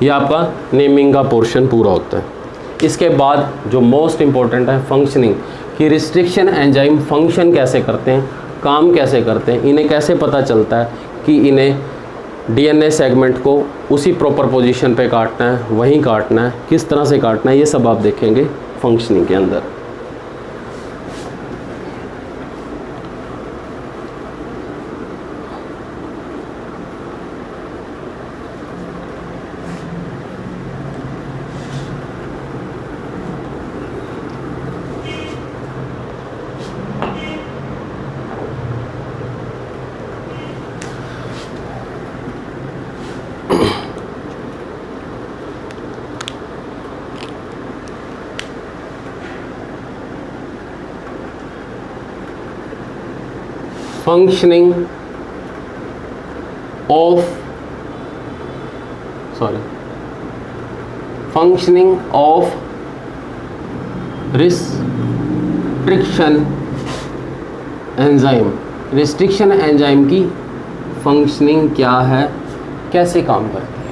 ये आपका नेमिंग का पोर्शन पूरा होता है। इसके बाद जो मोस्ट इम्पॉर्टेंट है फंक्शनिंग, कि रिस्ट्रिक्शन एंजाइम फंक्शन कैसे करते हैं, काम कैसे करते हैं, इन्हें कैसे पता चलता है कि इन्हें डीएनए सेगमेंट को उसी प्रॉपर पोजीशन पे काटना है, वहीं काटना है, किस तरह से काटना है, ये सब आप देखेंगे फंक्शनिंग के अंदर। functioning of restriction enzyme. Restriction enzyme की फंक्शनिंग क्या है, कैसे काम करती है।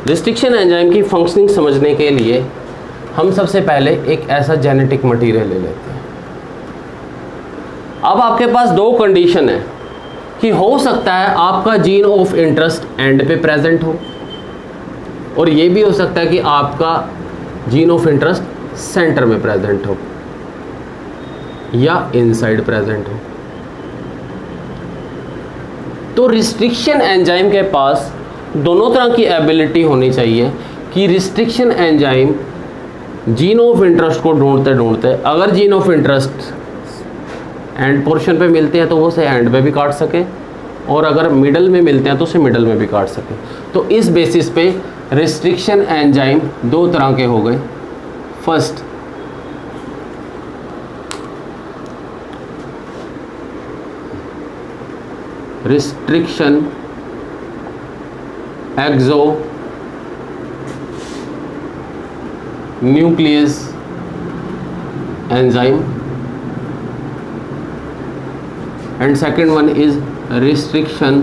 रिस्ट्रिक्शन एंजाइम की फंक्शनिंग समझने के लिए हम सबसे पहले एक ऐसा जेनेटिक मटेरियल ले लेते हैं। अब आपके पास दो कंडीशन है कि हो सकता है आपका जीन ऑफ इंटरेस्ट एंड पे प्रेजेंट हो, और ये भी हो सकता है कि आपका जीन ऑफ इंटरेस्ट सेंटर में प्रेजेंट हो या इनसाइड प्रेजेंट हो। तो रिस्ट्रिक्शन एंजाइम के पास दोनों तरह की एबिलिटी होनी चाहिए कि restriction enzyme gene of interest को ढूंढते ढूंढते अगर gene of interest end portion पे मिलते हैं तो वो उसे एंड पे भी काट सके, और अगर मिडल में मिलते हैं तो उसे मिडल में भी काट सके। तो इस बेसिस पे रिस्ट्रिक्शन एंजाइम दो तरह के हो गए। First, restriction exonuclease enzyme, and second one is restriction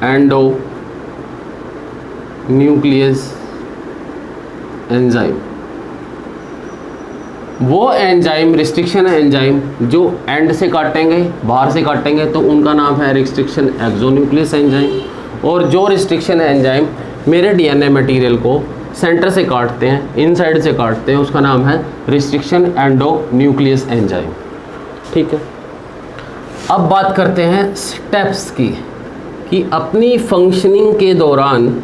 endonuclease enzyme. वो एंजाइम रिस्ट्रिक्शन एंजाइम जो एंड से काटेंगे, बाहर से काटेंगे, तो उनका नाम है रिस्ट्रिक्शन एक्सोन्यूक्लियस एंजाइम, और जो रिस्ट्रिक्शन एंजाइम मेरे डीएनए मटेरियल को सेंटर से काटते हैं, इनसाइड से काटते हैं, उसका नाम है रिस्ट्रिक्शन एंडोन्यूक्लियस एंजाइम। ठीक है, अब बात करते हैं स्टेप्स की, कि अपनी फंक्शनिंग के दौरान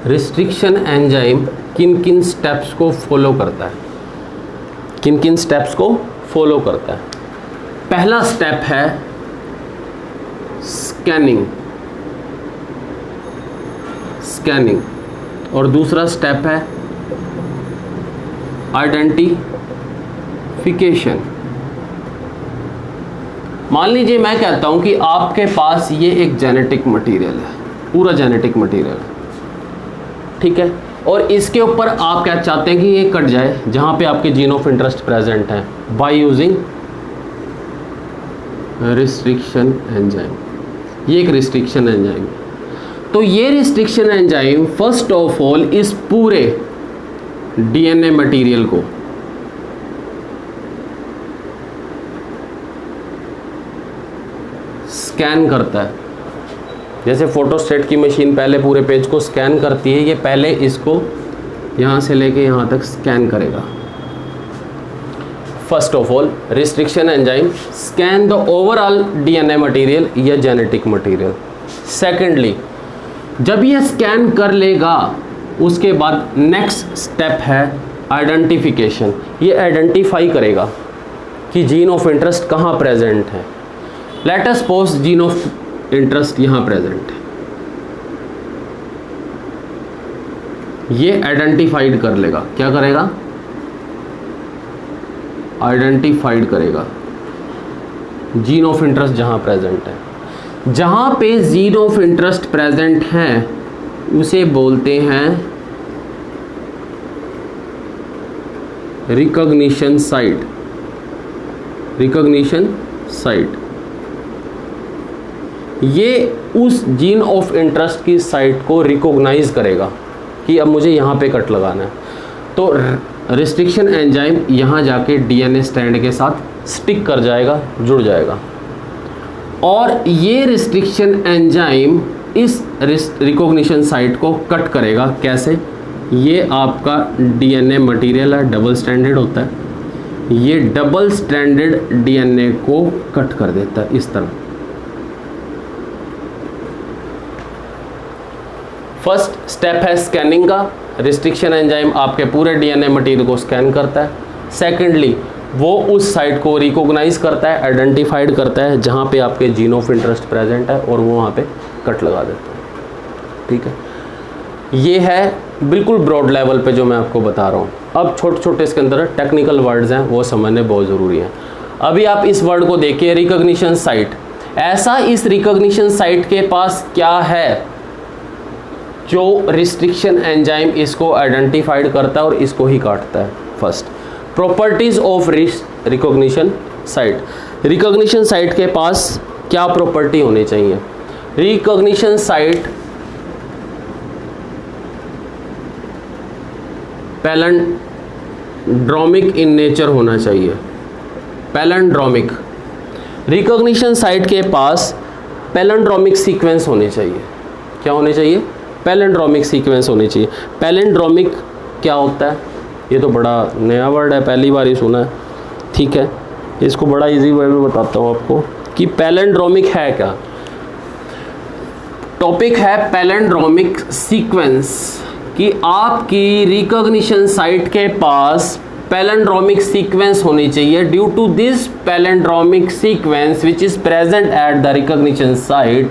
रिस्ट्रिक्शन एंजाइम किन किन स्टेप्स को फॉलो करता है, किन किन स्टेप्स को फॉलो करता है। पहला स्टेप है स्कैनिंग, और दूसरा स्टेप है आइडेंटिफिकेशन। मान लीजिए मैं कहता हूं कि आपके पास ये एक जेनेटिक मटेरियल है, पूरा जेनेटिक मटेरियल, ठीक है, और इसके ऊपर आप क्या चाहते हैं कि ये कट जाए जहां पे आपके जीन ऑफ इंटरेस्ट प्रेजेंट है, बाय यूजिंग रिस्ट्रिक्शन एंजाइम। ये एक रिस्ट्रिक्शन एंजाइम। तो ये restriction enzyme first of all इस पूरे डीएनए मटेरियल को स्कैन करता है। जैसे फोटोस्टेट की मशीन पहले पूरे पेज को स्कैन करती है, ये पहले इसको यहाँ से लेके यहाँ तक स्कैन करेगा। First of all restriction enzyme scan the overall DNA material या जेनेटिक मटेरियल। सेकेंडली, जब ये स्कैन कर लेगा उसके बाद नेक्स्ट स्टेप है आइडेंटिफिकेशन। ये आइडेंटिफाई करेगा कि जीन ऑफ इंटरेस्ट कहाँ प्रेजेंट है। Let us suppose gene of interest यहाँ प्रेजेंट है, ये आइडेंटिफाइड कर लेगा। क्या करेगा? आइडेंटिफाइड करेगा जीन ऑफ इंटरेस्ट जहाँ प्रेजेंट है। जहाँ पे जीन ऑफ इंटरेस्ट प्रेजेंट है उसे बोलते हैं रिकॉग्निशन साइट। रिकॉग्निशन साइट ये उस जीन ऑफ इंटरेस्ट की साइट को रिकॉग्नाइज करेगा कि अब मुझे यहाँ पे कट लगाना है। तो रिस्ट्रिक्शन एंजाइम यहाँ जाके डीएनए स्ट्रैंड के साथ स्टिक कर जाएगा, जुड़ जाएगा, और ये रिस्ट्रिक्शन एंजाइम इस रिकॉग्निशन साइट को कट करेगा। कैसे? ये आपका डीएनए मटेरियल है, डबल स्ट्रैंडेड होता है, ये डबल स्ट्रैंडेड डीएनए को कट कर देता है इस तरह। फर्स्ट स्टेप है स्कैनिंग का, रिस्ट्रिक्शन एंजाइम आपके पूरे डीएनए मटेरियल को स्कैन करता है। सेकेंडली वो उस साइट को रिकॉग्नाइज करता है, आइडेंटिफाइड करता है जहाँ पे आपके जीन ऑफ इंटरेस्ट प्रेजेंट है, और वो वहाँ पे कट लगा देता है। ठीक है, ये है बिल्कुल ब्रॉड लेवल पे जो मैं आपको बता रहा हूँ। अब छोटे छोटे इसके अंदर टेक्निकल वर्ड्स हैं, वो समझने बहुत ज़रूरी है। अभी आप इस वर्ड को देखिए, रिकॉग्निशन साइट। ऐसा इस रिकॉग्निशन साइट के पास क्या है जो रिस्ट्रिक्शन एंजाइम इसको आइडेंटिफाइड करता है और इसको ही काटता है? First, properties of recognition site. Recognition site के पास क्या प्रॉपर्टी होनी चाहिए? Recognition site palindromic in nature होना चाहिए। पैलिंड्रोमिक, रिकॉग्निशन साइट के पास पैलिंड्रोमिक सीक्वेंस होने चाहिए। क्या होने चाहिए? पैलिंड्रोमिक सीक्वेंस होनी चाहिए। पैलिंड्रोमिक क्या होता है? ये तो बड़ा नया वर्ड है, पहली बार ही सुना है। ठीक है, इसको बड़ा इजी वे में बताता हूँ आपको कि पैलिंड्रोमिक है क्या। टॉपिक है पैलिंड्रोमिक सीक्वेंस, कि आपकी रिकॉग्निशन साइट के पास पैलिंड्रोमिक सीक्वेंस होनी चाहिए। Due to this palindromic sequence which is present at the recognition site,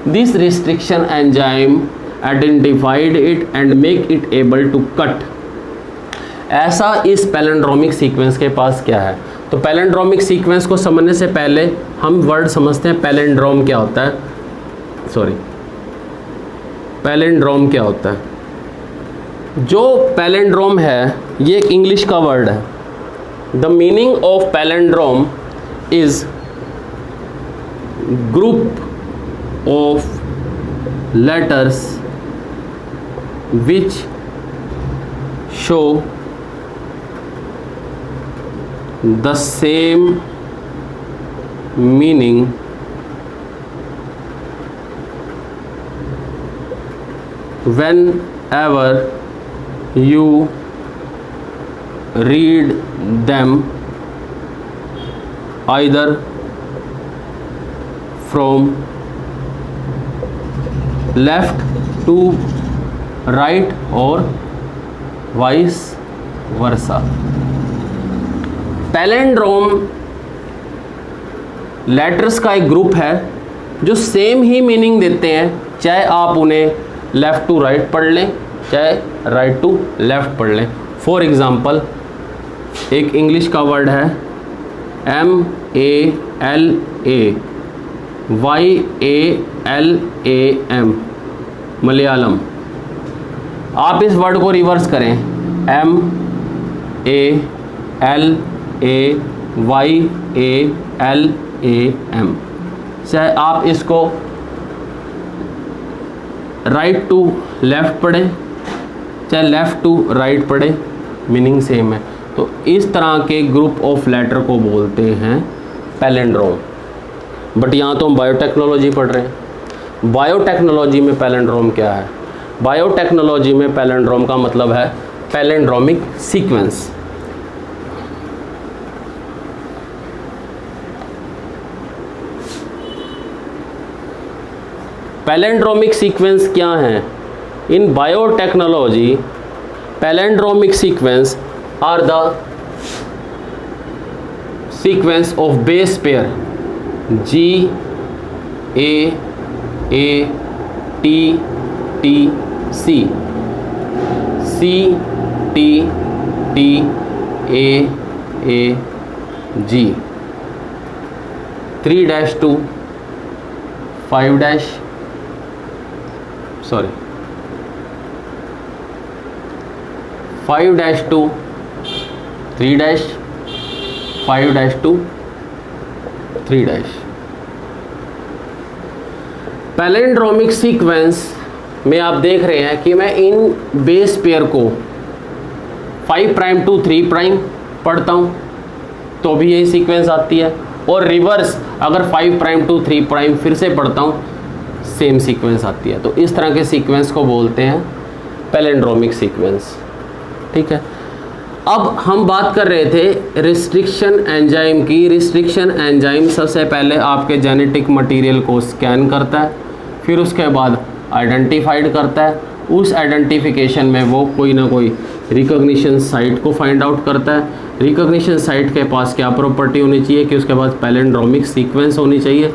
this restriction enzyme identified it and make it able to cut. ऐसा इस पैलिंड्रोमिक सीक्वेंस के पास क्या है? तो पैलिंड्रोमिक सीक्वेंस को समझने से पहले हम वर्ड समझते हैं पैलिंड्रोम क्या होता है। पैलिंड्रोम क्या होता है? जो पैलिंड्रोम है ये एक इंग्लिश का वर्ड है। The meaning of palindrome is group of letters which show the same meaning whenever you read them either from left to right और वाइस वर्सा। पैलिंड्रोम लेटर्स का एक ग्रुप है जो सेम ही मीनिंग देते हैं, चाहे आप उन्हें लेफ़्ट टू राइट पढ़ लें, चाहे राइट टू लेफ़्ट पढ़ लें। फॉर एग्ज़ाम्पल, एक इंग्लिश का वर्ड है MALAYALAM, मलयालम। आप इस वर्ड को रिवर्स करें, MALAYALAM। चाहे आप इसको राइट टू लेफ़्ट पढ़ें, चाहे लेफ़्ट टू राइट पढ़ें, मीनिंग सेम है। तो इस तरह के ग्रुप ऑफ लेटर को बोलते हैं पैलिंड्रोम। बट यहाँ तो हम बायोटेक्नोलॉजी पढ़ रहे हैं। बायोटेक्नोलॉजी में पैलिंड्रोम क्या है? बायोटेक्नोलॉजी में पैलिंड्रोम का मतलब है पैलिंड्रोमिक सीक्वेंस। पैलिंड्रोमिक सीक्वेंस क्या है? In biotechnology, palindromic sequence are the sequence of base pair GAATTC, CTTAAG, 3-2 5- 5-2 3- 5-2 3-। Palindromic sequence में आप देख रहे हैं कि मैं इन बेस पेयर को 5 प्राइम टू 3 प्राइम पढ़ता हूँ तो भी यही सीक्वेंस आती है, और रिवर्स अगर 5 प्राइम टू 3 प्राइम फिर से पढ़ता हूँ सेम सीक्वेंस आती है। तो इस तरह के सीक्वेंस को बोलते हैं पैलिंड्रोमिक सीक्वेंस। ठीक है, अब हम बात कर रहे थे रिस्ट्रिक्शन एंजाइम की। रिस्ट्रिक्शन एंजाइम सबसे पहले आपके जेनेटिक मटेरियल को स्कैन करता है, फिर उसके बाद आइडेंटिफाइड करता है। उस आइडेंटिफिकेशन में वो कोई ना कोई रिकॉग्निशन साइट को फाइंड आउट करता है। रिकॉग्निशन साइट के पास क्या प्रॉपर्टी होनी चाहिए कि उसके पास पैलिंड्रोमिक सीक्वेंस होनी चाहिए,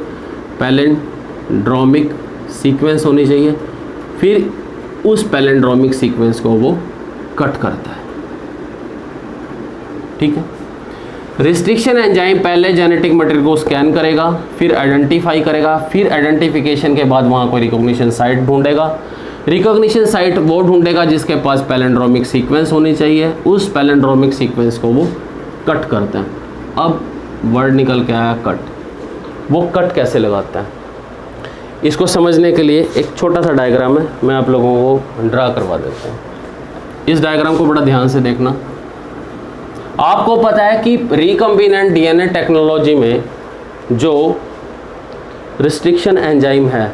पैलिंड्रोमिक सीक्वेंस होनी चाहिए। फिर उस पैलिंड्रोमिक सीक्वेंस को वो कट करता है। ठीक है, रिस्ट्रिक्शन एंजाइम पहले जेनेटिक मटेरियल को स्कैन करेगा, फिर आइडेंटिफाई करेगा, फिर आइडेंटिफिकेशन के बाद वहाँ कोई रिकॉग्निशन साइट ढूंढेगा। रिकॉग्निशन साइट वो ढूंढेगा जिसके पास पैलिंड्रोमिक सीक्वेंस होनी चाहिए। उस पैलिंड्रोमिक सीक्वेंस को वो कट करता है। अब वर्ड निकल के आया कट। वो कट कैसे लगाता है, इसको समझने के लिए एक छोटा सा डायग्राम है, मैं आप लोगों को ड्रा करवा देता हूँ। इस डायग्राम को बड़ा ध्यान से देखना। आपको पता है कि रिकम्बिनेंट डीएनए टेक्नोलॉजी में जो रिस्ट्रिक्शन एंजाइम है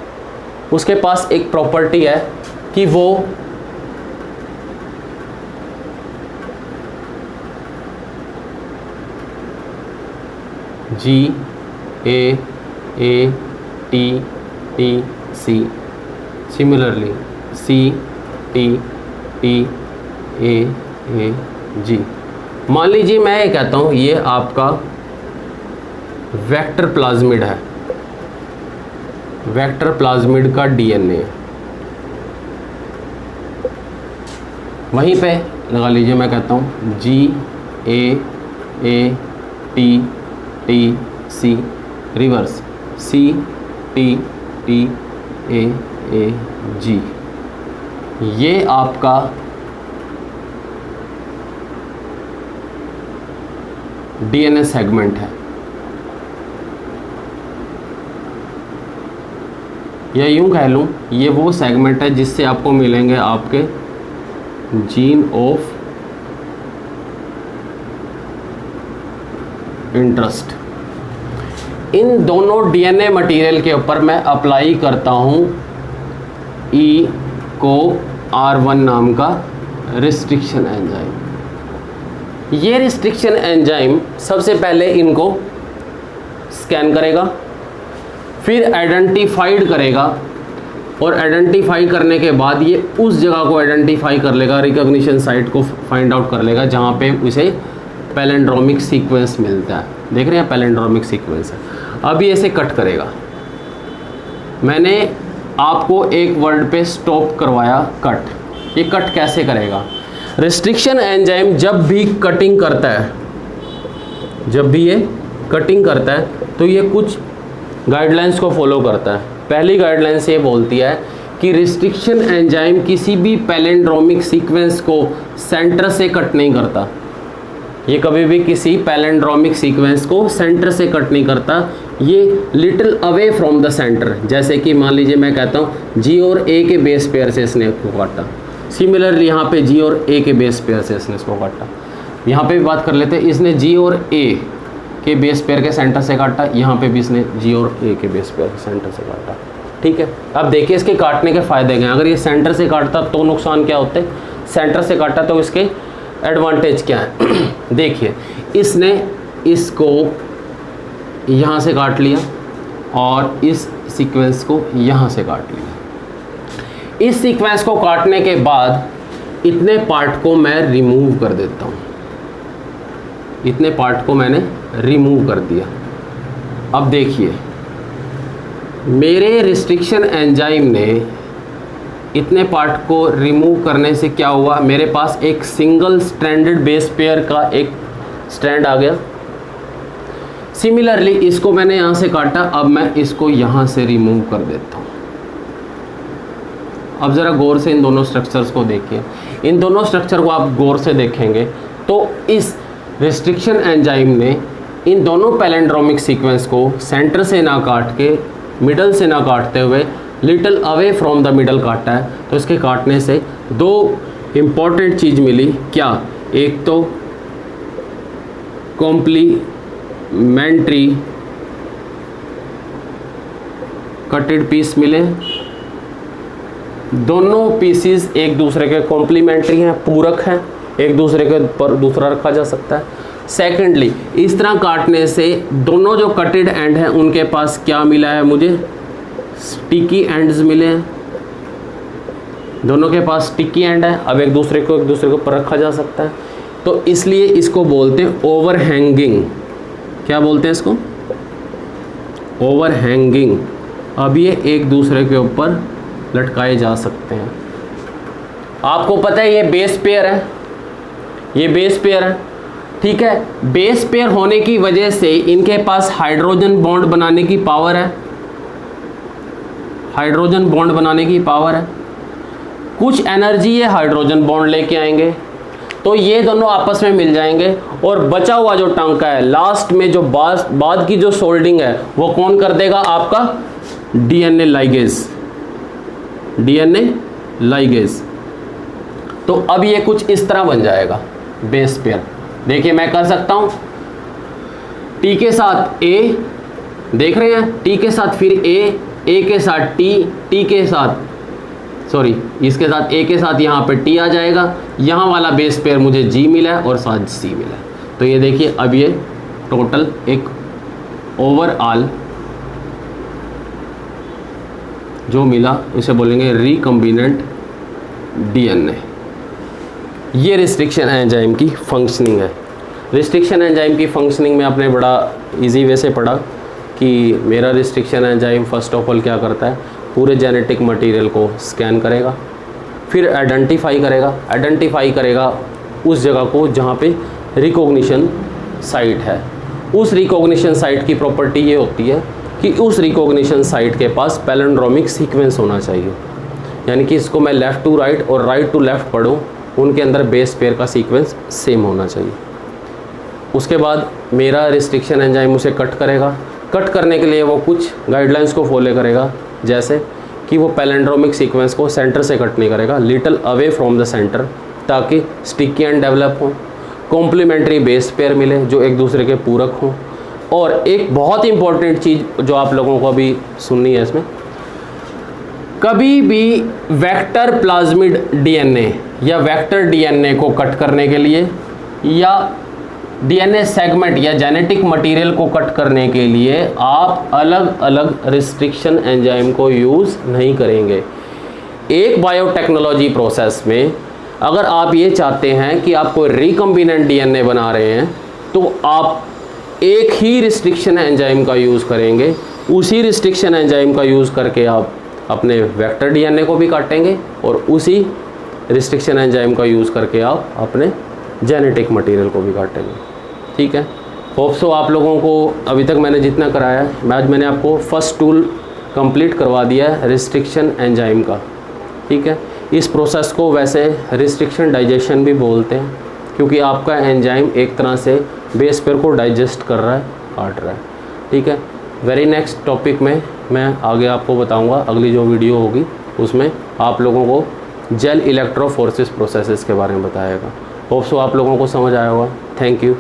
उसके पास एक प्रॉपर्टी है कि वो GAATTC सिमिलरली CTTAG। मान लीजिए मैं ये कहता हूँ ये आपका वेक्टर प्लाज्मिड है, वेक्टर प्लाज्मिड का डीएनए। वहीं पे लगा लीजिए मैं कहता हूँ GAATTC रिवर्स CTTAG। ये आपका डीएनए सेगमेंट है, या यूं कह लूं ये वो सेगमेंट है जिससे आपको मिलेंगे आपके जीन ऑफ इंटरेस्ट। इन दोनों डीएनए मटेरियल के ऊपर मैं अप्लाई करता हूं ECO-R1 नाम का रिस्ट्रिक्शन एंजाइम। ये रिस्ट्रिक्शन एंजाइम सबसे पहले इनको स्कैन करेगा, फिर आइडेंटिफाइड करेगा, और आइडेंटिफाई करने के बाद ये उस जगह को आइडेंटिफाई कर लेगा, रिकॉग्निशन साइट को फाइंड आउट कर लेगा जहाँ पे उसे पैलिंड्रोमिक सीक्वेंस मिलता है। देख रहे हैं पैलिंड्रोमिक सीक्वेंस है। अब ये इसे कट करेगा। मैंने आपको एक वर्ड पे स्टॉप करवाया, कट। ये कट कैसे करेगा? रिस्ट्रिक्शन एंजाइम जब भी कटिंग करता है, जब भी ये कटिंग करता है तो ये कुछ गाइडलाइंस को फॉलो करता है। पहली गाइडलाइंस ये बोलती है कि रिस्ट्रिक्शन एंजाइम किसी भी पैलिंड्रोमिक सीक्वेंस को सेंटर से कट नहीं करता। ये कभी भी किसी पैलिंड्रोमिक सीक्वेंस को सेंटर से कट नहीं करता, ये little away from the centre. जैसे कि मान लीजिए मैं कहता हूँ जी और ए के बेस पेयर से इसने को काटा, सिमिलरली यहाँ पे जी और ए के बेस पेयर से इसने इसको काटा। यहाँ पे भी बात कर लेते हैं, इसने जी और ए के बेस पेयर के सेंटर से काटा, यहाँ पे भी इसने जी और ए के बेस पेयर के सेंटर से काटा। ठीक है, अब देखिए इसके काटने के फ़ायदे क्या हैं। अगर ये सेंटर से काटता तो नुकसान क्या होते, सेंटर से काटा तो इसके एडवांटेज क्या है। देखिए इसने इसको यहाँ से काट लिया और इस सीक्वेंस को यहाँ से काट लिया। इस सीक्वेंस को काटने के बाद इतने पार्ट को मैं रिमूव कर देता हूँ, इतने पार्ट को मैंने रिमूव कर दिया। अब देखिए मेरे रिस्ट्रिक्शन एंजाइम ने इतने पार्ट को रिमूव करने से क्या हुआ, मेरे पास एक सिंगल स्ट्रैंडेड बेस पेयर का एक स्ट्रैंड आ गया। सिमिलरली इसको मैंने यहाँ से काटा, अब मैं इसको यहाँ से रिमूव कर देता हूँ। अब ज़रा गौर से इन दोनों स्ट्रक्चर्स को देखिए। इन दोनों स्ट्रक्चर को आप गौर से देखेंगे तो इस रिस्ट्रिक्शन एंजाइम ने इन दोनों पैलिंड्रोमिक सीक्वेंस को सेंटर से ना काट के, मिडल से ना काटते हुए little away from the middle काटा है, तो इसके काटने से दो इम्पॉर्टेंट चीज़ मिली। क्या? एक तो कॉम्प्लीमेंट्री कटेड पीस मिले, दोनों पीसीज एक दूसरे के कॉम्प्लीमेंट्री हैं, पूरक हैं, एक दूसरे के पर दूसरा रखा जा सकता है। सेकेंडली, इस तरह काटने से दोनों जो कटेड एंड हैं उनके पास क्या मिला है मुझे? स्टिकी एंड्स मिले हैं, दोनों के पास स्टिकी एंड है, अब एक दूसरे के ऊपर रखा जा सकता है, तो इसलिए इसको बोलते हैं ओवरहैंगिंग। क्या बोलते हैं इसको? ओवरहैंगिंग। अब ये एक दूसरे के ऊपर लटकाए जा सकते हैं। आपको पता है ये बेस पेयर है, ये बेस पेयर है, ठीक है। बेस पेयर होने की वजह से इनके पास हाइड्रोजन बॉन्ड बनाने की पावर है, हाइड्रोजन बॉन्ड बनाने की पावर है। कुछ एनर्जी ये हाइड्रोजन बॉन्ड लेके आएंगे, तो ये दोनों आपस में मिल जाएंगे, और बचा हुआ जो टांका है लास्ट में जो बाद की जो सोल्डिंग है वो कौन कर देगा? आपका डीएनए लाइगेज, डीएनए लाइगेज। तो अब ये कुछ इस तरह बन जाएगा बेस पेयर। देखिए मैं कर सकता हूं टी के साथ ए, देख रहे हैं, टी के साथ फिर ए के साथ टी, टी के साथ सॉरी इसके साथ ए के साथ यहाँ पे टी आ जाएगा, यहाँ वाला बेस पेयर मुझे जी मिला है और साथ सी मिला है। तो ये देखिए अब ये टोटल एक ओवरऑल जो मिला इसे बोलेंगे रिकम्बिनेंट डीएनए। ये रिस्ट्रिक्शन एंजाइम की फंक्शनिंग है। रिस्ट्रिक्शन एंजाइम की फंक्शनिंग में आपने बड़ा इजी वे से पढ़ा कि मेरा restriction enzyme first of all क्या करता है? पूरे जेनेटिक मटेरियल को स्कैन करेगा, फिर आइडेंटिफाई करेगा उस जगह को जहाँ पे रिकॉग्निशन साइट है। उस रिकॉग्निशन साइट की प्रॉपर्टी ये होती है कि उस रिकॉग्निशन साइट के पास पैलिंड्रोमिक सीक्वेंस होना चाहिए, यानी कि इसको मैं लेफ़्ट टू राइट और राइट टू लेफ़्ट पढ़ूँ, उनके अंदर बेस पेयर का सीक्वेंस सेम होना चाहिए। उसके बाद मेरा रिस्ट्रिक्शन एंजाइम उसे कट करेगा। कट करने के लिए वो कुछ गाइडलाइंस को फॉलो करेगा, जैसे कि वो पैलिंड्रोमिक सीक्वेंस को सेंटर से कट नहीं करेगा, little away from the centre, ताकि स्टिकी एंड डेवलप हो, कॉम्प्लीमेंट्री बेस पेयर मिले जो एक दूसरे के पूरक हों। और एक बहुत इंपॉर्टेंट चीज़ जो आप लोगों को अभी सुननी है, इसमें कभी भी वेक्टर प्लाज्मिड डीएनए या वेक्टर डीएनए को कट करने के लिए या डीएनए सेगमेंट या जेनेटिक मटेरियल को कट करने के लिए आप अलग अलग रिस्ट्रिक्शन एंजाइम को यूज़ नहीं करेंगे। एक बायोटेक्नोलॉजी प्रोसेस में अगर आप ये चाहते हैं कि आप कोई रिकम्बिनेंट डीएनए बना रहे हैं तो आप एक ही रिस्ट्रिक्शन एंजाइम का यूज़ करेंगे। उसी रिस्ट्रिक्शन एंजाइम का यूज़ करके आप अपने वेक्टर डीएनए को भी काटेंगे और उसी रिस्ट्रिक्शन एंजाइम का यूज़ करके आप अपने जेनेटिक मटेरियल को भी काटेंगे। ठीक है, होप सो आप लोगों को अभी तक मैंने जितना कराया है, आज मैंने आपको फर्स्ट टूल कंप्लीट करवा दिया है रिस्ट्रिक्शन एंजाइम का। ठीक है, इस प्रोसेस को वैसे रिस्ट्रिक्शन डाइजेशन भी बोलते हैं, क्योंकि आपका एंजाइम एक तरह से बेस पेयर को डाइजेस्ट कर रहा है, काट रहा है। ठीक है, वेरी नेक्स्ट टॉपिक में मैं आगे आपको बताऊंगा, अगली जो वीडियो होगी उसमें आप लोगों को जेल इलेक्ट्रोफोरेसिस प्रोसेसेस के बारे में बताएगा। होप सो आप लोगों को समझ आया होगा। Thank you.